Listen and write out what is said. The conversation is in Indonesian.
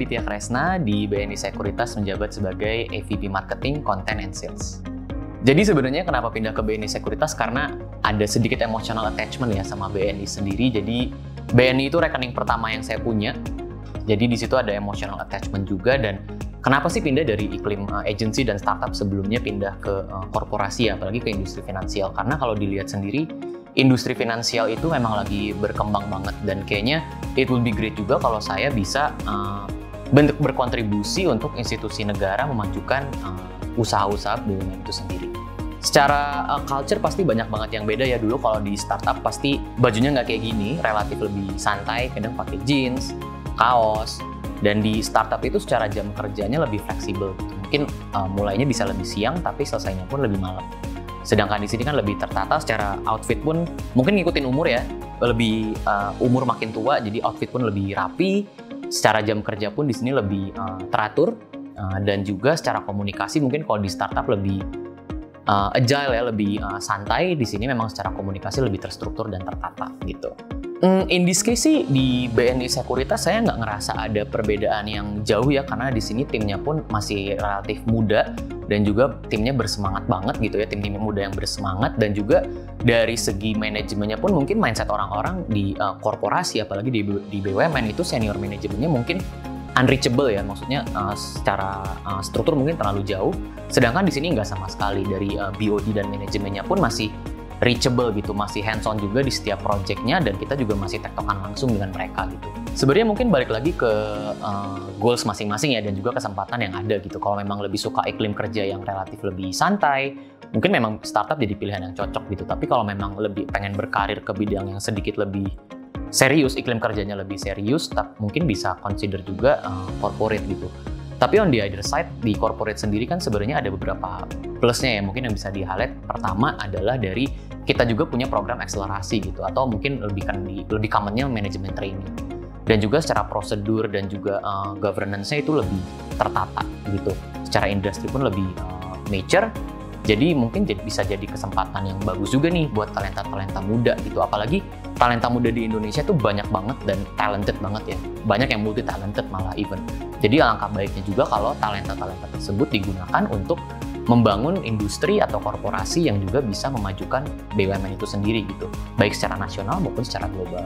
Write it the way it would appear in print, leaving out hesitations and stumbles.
Aditya Kresna di BNI Sekuritas menjabat sebagai EVP Marketing, Content and Sales. Jadi sebenarnya kenapa pindah ke BNI Sekuritas, karena ada sedikit emotional attachment ya sama BNI sendiri. Jadi BNI itu rekening pertama yang saya punya. Jadi di situ ada emotional attachment juga. Dan kenapa sih pindah dari iklim agency dan startup sebelumnya pindah ke korporasi, apalagi ke industri finansial? Karena kalau dilihat sendiri, industri finansial itu memang lagi berkembang banget, dan kayaknya it will be great juga kalau saya bisa bentuk berkontribusi untuk institusi negara memajukan usaha-usaha BUMN itu sendiri. Secara culture pasti banyak banget yang beda ya. Dulu kalau di startup pasti bajunya nggak kayak gini, relatif lebih santai, kadang pakai jeans, kaos, dan di startup itu secara jam kerjanya lebih fleksibel. Mungkin mulainya bisa lebih siang, tapi selesainya pun lebih malam. Sedangkan di sini kan lebih tertata, secara outfit pun mungkin ngikutin umur ya, lebih umur makin tua, jadi outfit pun lebih rapi. Secara jam kerja pun di sini lebih teratur, dan juga secara komunikasi mungkin kalau di startup lebih agile ya, lebih santai. Di sini memang secara komunikasi lebih terstruktur dan tertata gitu. In this case sih di BNI Sekuritas saya nggak ngerasa ada perbedaan yang jauh ya, karena di sini timnya pun masih relatif muda dan juga timnya bersemangat banget gitu ya, tim muda yang bersemangat. Dan juga dari segi manajemennya pun mungkin mindset orang-orang di korporasi, apalagi di BUMN itu senior manajemennya mungkin unreachable ya, maksudnya secara struktur mungkin terlalu jauh. Sedangkan di sini nggak sama sekali, dari BOD dan manajemennya pun masih reachable gitu, masih hands-on juga di setiap projectnya, dan kita juga masih tektokan langsung dengan mereka gitu. Sebenarnya mungkin balik lagi ke goals masing-masing ya, dan juga kesempatan yang ada gitu. Kalau memang lebih suka iklim kerja yang relatif lebih santai, mungkin memang startup jadi pilihan yang cocok gitu. Tapi kalau memang lebih pengen berkarir ke bidang yang sedikit lebih serius, iklim kerjanya lebih serius, mungkin bisa consider juga corporate gitu. Tapi on the other side, di corporate sendiri kan sebenarnya ada beberapa plusnya ya, mungkin yang bisa di-highlight. Pertama adalah dari kita juga punya program akselerasi gitu, atau mungkin lebih commonnya manajemen training. Dan juga secara prosedur dan juga governance-nya itu lebih tertata gitu. Secara industri pun lebih mature. Jadi mungkin bisa jadi kesempatan yang bagus juga nih buat talenta-talenta muda gitu. Apalagi talenta muda di Indonesia tuh banyak banget dan talented banget ya. Banyak yang multi talented malah even. Jadi alangkah baiknya juga kalau talenta-talenta tersebut digunakan untuk membangun industri atau korporasi yang juga bisa memajukan BUMN itu sendiri gitu. Baik secara nasional maupun secara global.